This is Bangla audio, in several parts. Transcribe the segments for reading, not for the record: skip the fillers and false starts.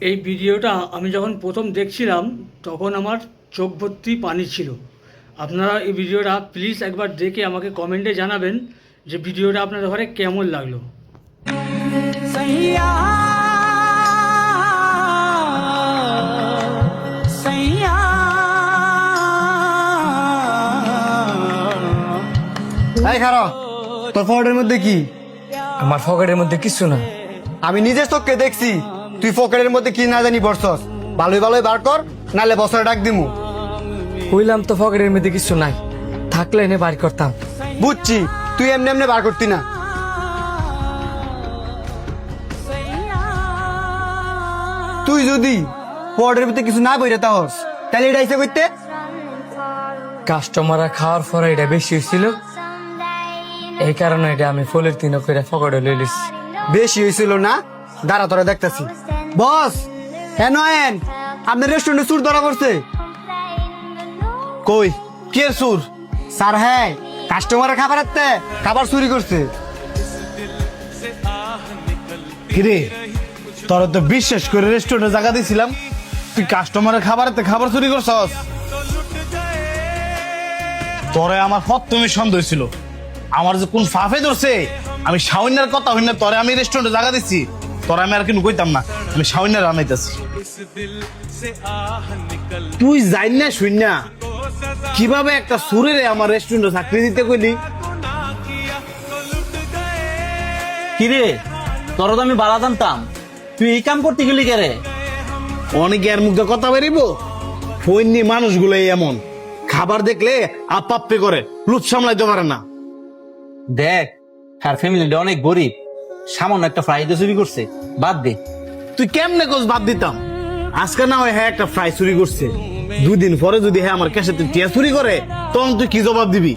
এই ভিডিওটা আমি যখন প্রথম দেখছিলাম তখন আমার চোখ ভর্তি পানি ছিল। আপনারা এই ভিডিওটা প্লিজ একবার দেখে আমাকে কমেন্টে জানাবেন যে ভিডিওটা আপনাদের ঘরে কেমন লাগলো। এই খারো, তোর পকেটের মধ্যে কি? আমার পকেটের মধ্যে কিছু না। আমি নিজের চোখকে দেখছি তুই পকেটের মধ্যে কি না জানি বসছস। ভালোই ভালোই বার কর, নালে বছরে ডাক দিমু। কইলাম তো পকেটের মধ্যে কিছু নাই, থাকলে এনে বার করতাম। বুঝছি, তুই এমনি এমনি বার করতি না। তুই যদি পকেটের ভিতরে কিছু না বইরে তাহস তাহলে এটা ইচ্ছে করতে। কাস্টমাররা খাওয়ার পরে এটা বেশি হয়েছিল, এই কারণে এটা আমি ফুলের তিন করে পকেটে লই লিছি। বেশি হয়েছিল না? দাঁড়া তোরা দেখতেছি। বস হ্যাঁ নয়েন, আপনার রেস্টুরেন্টে চুর ধরা পড়ছে। কই কে সুর? স্যার হ্যাঁ, কাস্টমারের খাবার চুরি করছে। কিরে, তোর তো বিশ্বাস করে রেস্টুরেন্টে জায়গা দিয়েছিলাম, তুই কাস্টমারের খাবার চুরি করছস? তোরে আমার প্রথমে সন্দেহ ছিল, আমার যে কোন ফাফে ধরছে। আমি শাওনের কথা হইনা তোরে আমি রেস্টুরেন্টে জায়গা দিচ্ছি, তোরা আমি আর কিন্তু কইতাম না, আমি শাওনের আনাইতেছি। তুই যাই না শুন না কিভাবে একটা সুরেরে আমার রেস্টুরেন্টে চাকরি দিতে কইলি? কিরে, তোর তো আমি বাড়া জানতাম, তুই এই কাম করতে গেলি কে রে? অনেকে আর মুখে কথা বেরিব। ফৈন্নি মানুষগুলো এমন, খাবার দেখলে আপাপ্পে করে, লুট সামলাইতে পারে না। দেখ, আর ফ্যামিলিটা অনেক গরিব, সামান্য একটা ফ্রাইডে চুরি করছে, বাদ দে। তুই কেমনে কোচ বাদ দিতাম? আজকে না হয় হ্যাঁ একটা ফ্রাই চুরি করছে, 2 দিন পরে যদি হ্যাঁ আমার ক্যাশে টিয়া চুরি করে, তখন তুই কি জবাব দিবি?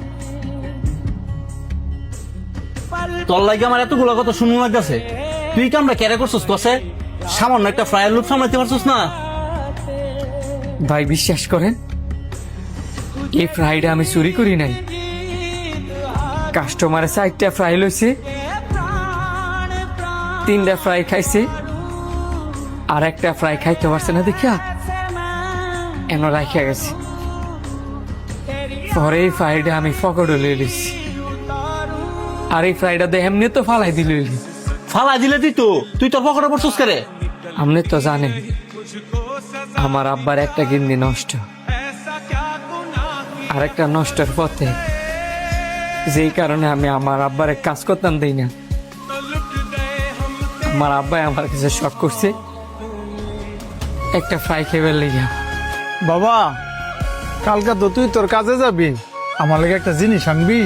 তোর লাগে আমার এতগুলো কথা শুনুন লাগতেছে। তুই কামটা কেড়ে করছিস কসে? সামান্য একটা ফ্রাইয়ের লুট সামলাইতে পারছিস না? ভাই বিশ্বাস করেন, এই ফ্রাইটা আমি চুরি করি নাই। কাস্টমারের 4টা ফ্রাই লইছে, 3টা ফ্রাই খাইছে, আর একটা ফ্রাই খাইতে পারছে না দেখিয়া এমন রাখিয়া গেছে। পরে এই ফ্রাইটা আমি পকেটে লই লিছি, আর এই ফ্রাইটা দিয়ে এমনি তো ফালাই দিল। ফালাই দিলে তুই তোর পকেটে পড়ছিস কে রে? আপনি তো জানেন আমার আব্বার একটা কিডনি নষ্ট, আর একটা নষ্টের পথে, যেই কারণে আমি আমার আব্বারে কাজ করতাম দেই না। আমার আব্বাই আমার কাছে শখ করছে একটা ফ্রাই খেয়ে লেগে। বাবা, কালকে তো তুই তোর কাজে যাবি, আমার লাগে একটা জিনিস আনবি।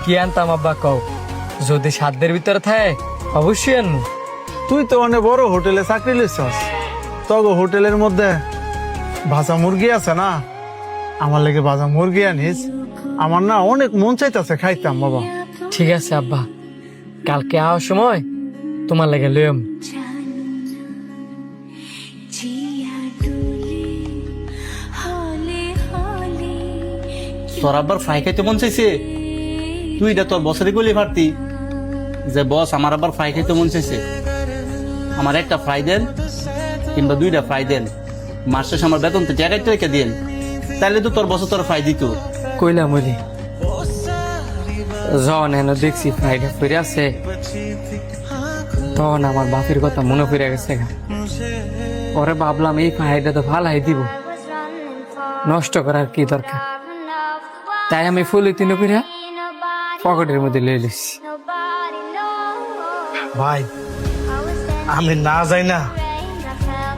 কি আনতাম আব্বা কও? যদি সাধ্যের ভিতরে থাকে অবশ্যই আনবো। তুই তো অনেক বড় হোটেলে চাকরি লিখছস, তগো হোটেলের মধ্যে ভাজা মুরগি আছে না? আমার লাগে ভাজা মুরগি আনিস, আমার না অনেক মন চাইতেছে খাইতাম বাবা। ঠিক আছে আব্বা, কালকে আওয়ার সময় তোমার লাগে লইম। তোর আব্বার ফ্রাই খাইতে মন চাইছে, তুই এটা তোর বসরে গলি পারতি যে বস আমার আবার ফ্রাই খাইতে মন চাইছে, আমার একটা ফ্রাই দেন কিংবা 2টা ফ্রাই দেন, মাস শেষে আমার বেতন তো টাকাইতে রেখে দেন, তাইলে তো তোর বস তোর ফ্রাই দিত। কইলাম বলি যখন এনে দেখছি ফ্রাইটা ফিরে আছে, তখন আমার বাপের কথা মনে পড়ে গেছে। পরে ভাবলাম এই ফ্রাইটা তো ভালাই দিব, নষ্ট করার কি দরকার। তাই আমি ফুলে তিন করে পকেটের মধ্যে লয়ে লিছি। ভাই, আমি না যাই না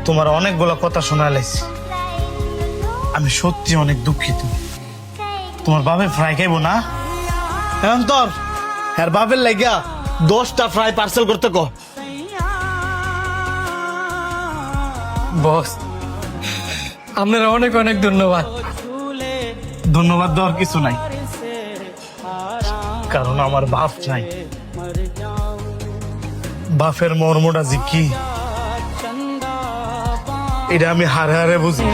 তোমার অনেকগুলো কথা শোনা লাইছি, আমি সত্যি অনেক দুঃখিত। তোমার বাপে ফ্রাই খাইবো না? এখন তোর হ্যাঁ বাপের লাগিয়া 10টা ফ্রাই পার্সেল করতে কো। বস, আপনারা অনেক অনেক ধন্যবাদ। ধন্যবাদ দেওয়ার কিছু নাই, কারণ আমার বাপ নাই। বাপের মর্মটা যে কি এটা আমি হারে হারে বুঝি।